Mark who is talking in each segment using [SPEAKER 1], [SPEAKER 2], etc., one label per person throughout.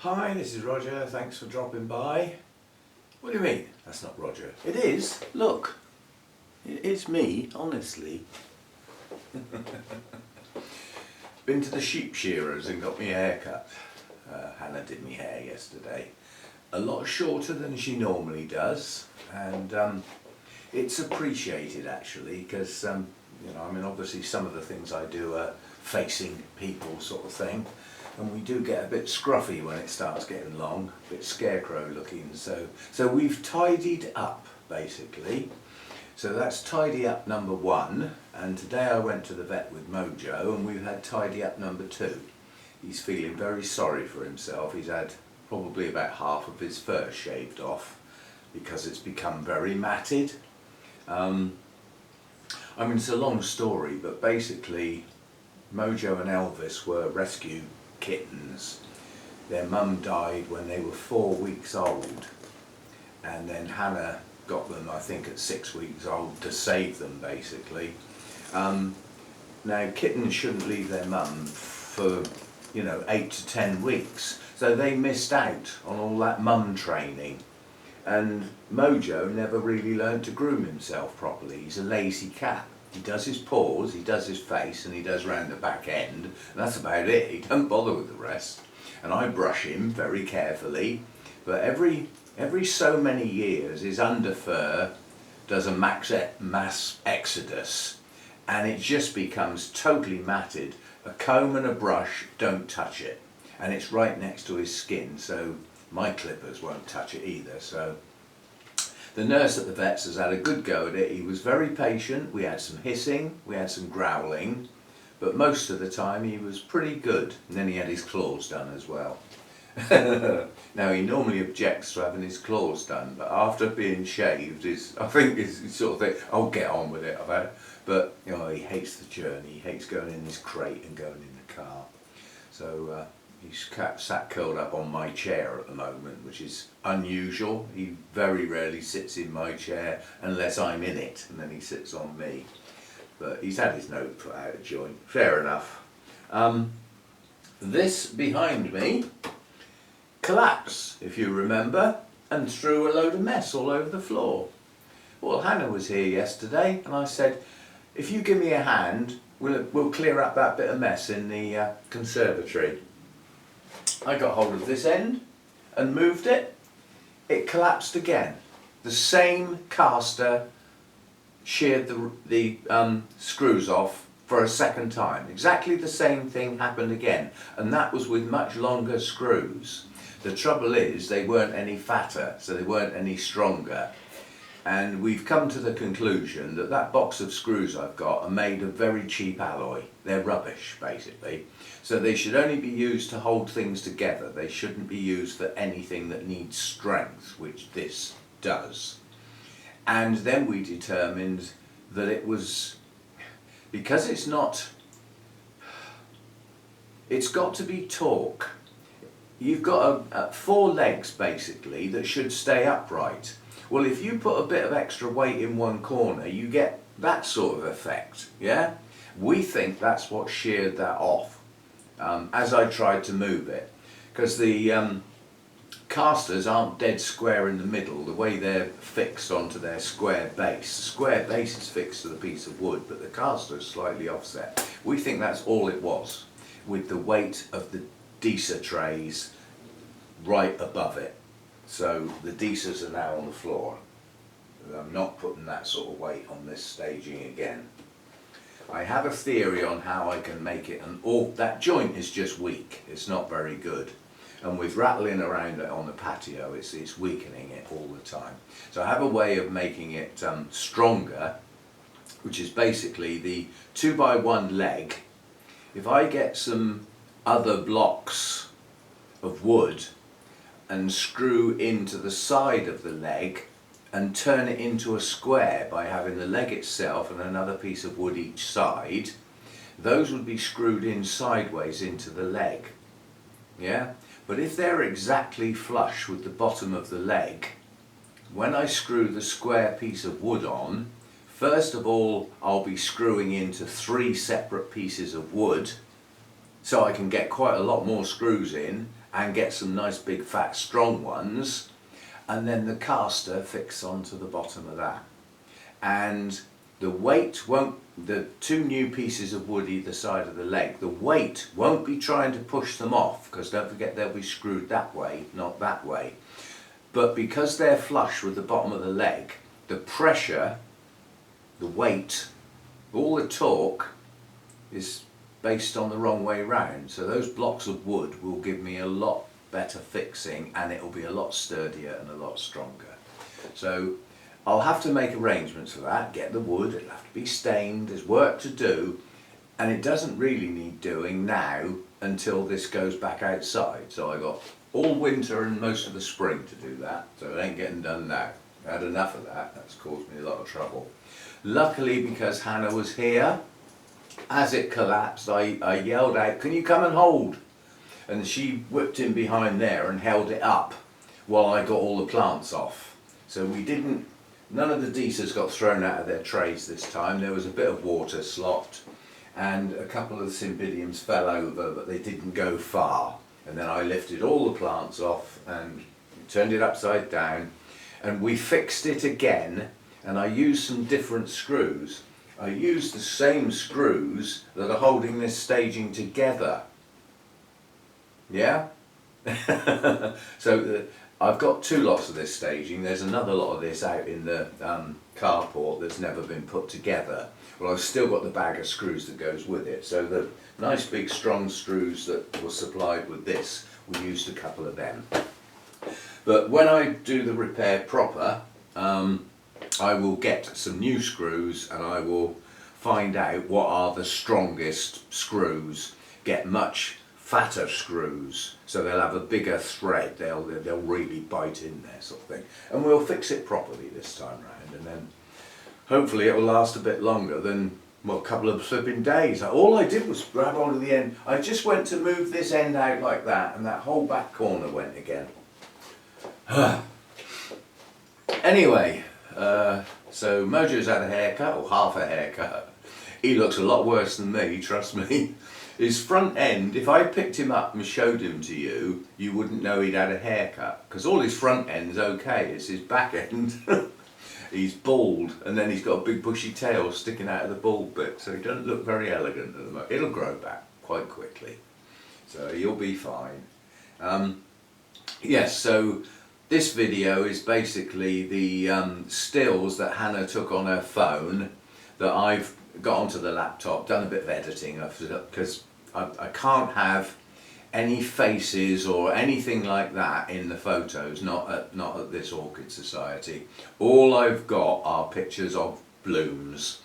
[SPEAKER 1] Hi, this is Roger. Thanks for dropping by. What do you mean? That's not Roger. It is. Look. It is me, honestly. Been to the sheep shearers and got me a haircut. Hannah did me hair yesterday. A lot shorter than she normally does, and it's appreciated actually because obviously some of the things I do are facing people sort of thing, and we do get a bit scruffy when it starts getting long, a bit scarecrow looking. So we've tidied up basically. So that's tidy up number one, and today I went to the vet with Mojo and we've had tidy up number two. He's feeling very sorry for himself. He's had probably about half of his fur shaved off because it's become very matted. It's a long story, but basically Mojo and Elvis were rescue kittens. Their mum died when they were 4 weeks old, and then Hannah got them, I think, at 6 weeks old to save them basically. Now kittens shouldn't leave their mum for 8 to 10 weeks, so they missed out on all that mum training, and Mojo never really learned to groom himself properly. He's a lazy cat. He does his paws, he does his face, and he does round the back end, and that's about it. He don't bother with the rest. And I brush him very carefully, but every so many years his underfur does a mass exodus, and it just becomes totally matted. A comb and a brush don't touch it, and it's right next to his skin, so my clippers won't touch it either. So the nurse at the vet's has had a good go at it. He was very patient. We had some hissing, we had some growling, but most of the time he was pretty good. And then he had his claws done as well. Now he normally objects to having his claws done, but after being shaved, I think he's sort of think, I'll get on with it. But he hates the journey. He hates going in his crate and going in the car. So he's sat curled up on my chair at the moment, which is unusual. He very rarely sits in my chair unless I'm in it, and then he sits on me. But he's had his nose put out of joint. Fair enough. This behind me collapsed, if you remember, and threw a load of mess all over the floor. Well, Hannah was here yesterday, and I said, if you give me a hand, we'll clear up that bit of mess in the conservatory. I got hold of this end and moved it. It collapsed again. The same caster sheared the screws off for a second time. Exactly the same thing happened again, and that was with much longer screws. The trouble is they weren't any fatter, so they weren't any stronger. And we've come to the conclusion that that box of screws I've got are made of very cheap alloy. They're rubbish, basically. So they should only be used to hold things together. They shouldn't be used for anything that needs strength, which this does. And then we determined that it was, because it's got to be torque. You've got 4 legs basically that should stay upright. Well, if you put a bit of extra weight in one corner, you get that sort of effect, yeah? We think that's what sheared that off as I tried to move it, because the casters aren't dead square in the middle, the way they're fixed onto their square base. The square base is fixed to the piece of wood, but the caster is slightly offset. We think that's all it was, with the weight of the deesser trays right above it. So the deesers are now on the floor. I'm not putting that sort of weight on this staging again. I have a theory on how I can make it, that joint is just weak. It's not very good. And with rattling around it on the patio, it's weakening it all the time. So I have a way of making it stronger, which is basically the 2x1 leg. If I get some other blocks of wood and screw into the side of the leg and turn it into a square by having the leg itself and another piece of wood each side, those would be screwed in sideways into the leg. Yeah? But if they're exactly flush with the bottom of the leg, when I screw the square piece of wood on, first of all I'll be screwing into 3 separate pieces of wood, so I can get quite a lot more screws in, and get some nice big fat strong ones, and then the caster fixed onto the bottom of that. And the weight won't, the two new pieces of wood either side of the leg, the weight won't be trying to push them off, because don't forget they'll be screwed that way, not that way. But because they're flush with the bottom of the leg, the pressure, the weight, all the torque is based on the wrong way round. So those blocks of wood will give me a lot better fixing, and it will be a lot sturdier and a lot stronger. So I'll have to make arrangements for that, get the wood, it'll have to be stained, there's work to do, and it doesn't really need doing now until this goes back outside. So I got all winter and most of the spring to do that, so it ain't getting done now. I had enough of that, that's caused me a lot of trouble. Luckily, because Hannah was here, as it collapsed, I yelled out, "Can you come and hold?" And she whipped in behind there and held it up while I got all the plants off. So we didn't, none of the Deesers got thrown out of their trays this time. There was a bit of water slopped and a couple of the Cymbidiums fell over, but they didn't go far. And then I lifted all the plants off and turned it upside down, and we fixed it again, and I used some different screws. I used the same screws that are holding this staging together. Yeah? So I've got two lots of this staging. There's another lot of this out in the carport that's never been put together. Well, I've still got the bag of screws that goes with it. So the nice big strong screws that were supplied with this, we used a couple of them. But when I do the repair proper, I will get some new screws and I will find out what are the strongest screws, get much fatter screws so they'll have a bigger thread, they'll really bite in there, sort of thing, and we'll fix it properly this time round, and then hopefully it will last a bit longer than, well, a couple of flipping days. All I did was grab onto the end. I just went to move this end out like that and that whole back corner went again. Anyway, so Mojo's had a haircut, or half a haircut. He looks a lot worse than me, trust me. His front end, if I picked him up and showed him to you, you wouldn't know he'd had a haircut, because all his front end's okay, it's his back end. He's bald, and then he's got a big bushy tail sticking out of the bald bit, so he doesn't look very elegant at the moment. It'll grow back quite quickly, so you'll be fine. Yes, so this video is basically the stills that Hannah took on her phone that I've got onto the laptop, done a bit of editing, because I can't have any faces or anything like that in the photos, not at this Orchid Society. All I've got are pictures of blooms,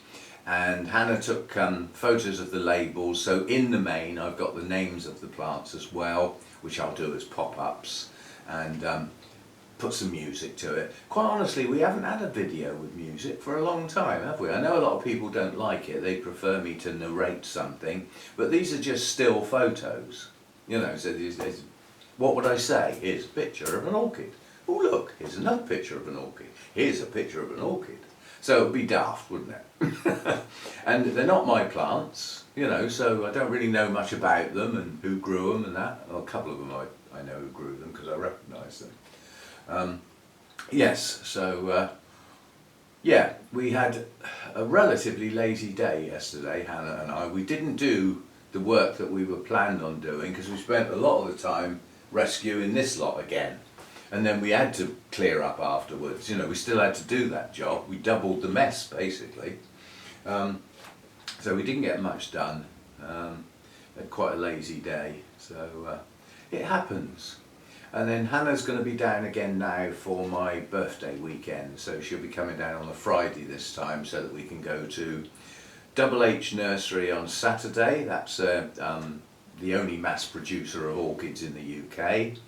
[SPEAKER 1] and Hannah took photos of the labels, so in the main I've got the names of the plants as well, which I'll do as pop-ups, and put some music to it. Quite honestly, we haven't had a video with music for a long time, have we? I know a lot of people don't like it, they prefer me to narrate something, but these are just still photos. You know, so what would I say? Here's a picture of an orchid. Oh look, here's another picture of an orchid. Here's a picture of an orchid. So it would be daft, wouldn't it? And they're not my plants, you know, so I don't really know much about them and who grew them and that. Well, a couple of them I know who grew them because I recognise them. Yes, so yeah, we had a relatively lazy day yesterday, Hannah and I. We didn't do the work that we were planned on doing because we spent a lot of the time rescuing this lot again, and then we had to clear up afterwards. You know, we still had to do that job. We doubled the mess basically, so we didn't get much done. Had quite a lazy day, so it happens. And then Hannah's going to be down again now for my birthday weekend, so she'll be coming down on a Friday this time so that we can go to Double H Nursery on Saturday. That's the only mass producer of orchids in the UK.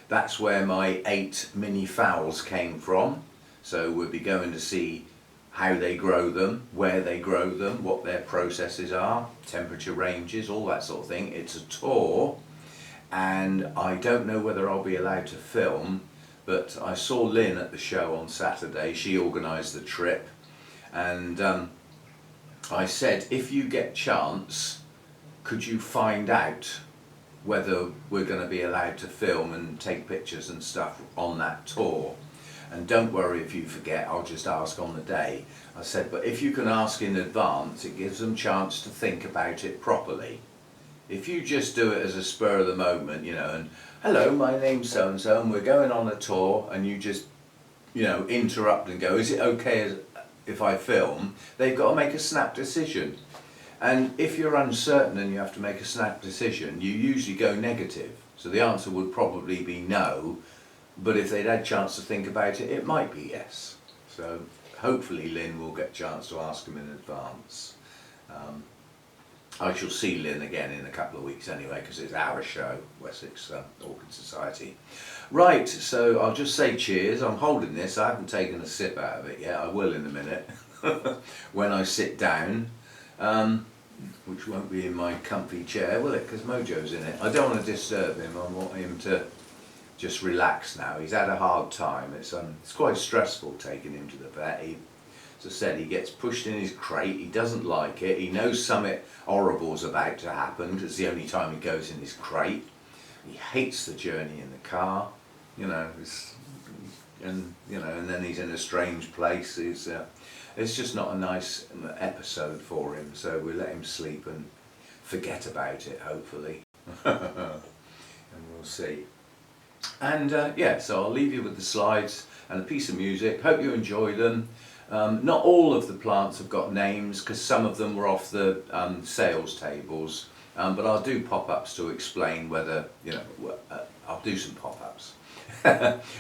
[SPEAKER 1] That's where my 8 mini fowls came from, so we'll be going to see how they grow them, where they grow them, what their processes are, temperature ranges, all that sort of thing. It's a tour. And I don't know whether I'll be allowed to film, but I saw Lynn at the show on Saturday. She organised the trip, and I said, if you get chance, could you find out whether we're going to be allowed to film and take pictures and stuff on that tour. And don't worry if you forget, I'll just ask on the day. I said, but if you can ask in advance, it gives them a chance to think about it properly. If you just do it as a spur of the moment, you know, and hello, my name's so and so, and we're going on a tour, and you just, you know, interrupt and go, is it okay if I film? They've got to make a snap decision. And if you're uncertain and you have to make a snap decision, you usually go negative. So the answer would probably be no, but if they'd had a chance to think about it, it might be yes. So hopefully Lynn will get a chance to ask him in advance. I shall see Lynn again in a couple of weeks anyway, because it's our show, Wessex Orchid Society. Right, so I'll just say cheers. I'm holding this, I haven't taken a sip out of it yet. I will in a minute when I sit down, which won't be in my comfy chair, will it? Because Mojo's in it. I don't want to disturb him. I want him to just relax now. He's had a hard time. It's quite stressful taking him to the vet. As I said, he gets pushed in his crate, he doesn't like it, he knows something horrible's about to happen because it's the only time he goes in his crate. He hates the journey in the car, you know, and then he's in a strange place. It's just not a nice episode for him, so we let him sleep and forget about it, hopefully. And we'll see. And yeah, so I'll leave you with the slides and a piece of music. Hope you enjoy them. Not all of the plants have got names because some of them were off the sales tables, but I'll do pop-ups to explain whether, you know, I'll do some pop-ups.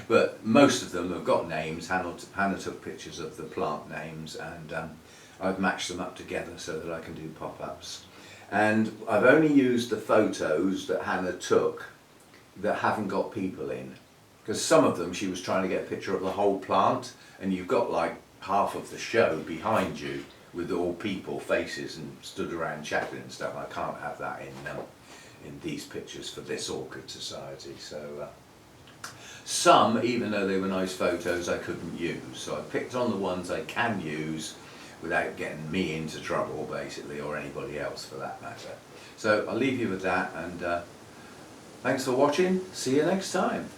[SPEAKER 1] But most of them have got names. Hannah took pictures of the plant names, and I've matched them up together so that I can do pop-ups. And I've only used the photos that Hannah took that haven't got people in, because some of them she was trying to get a picture of the whole plant, and you've got like half of the show behind you with all people faces and stood around chatting and stuff. I can't have that in these pictures for this Orchid Society. So some, even though they were nice photos, I couldn't use, so I picked on the ones I can use without getting me into trouble basically, or anybody else for that matter. So I'll leave you with that, and thanks for watching. See you next time.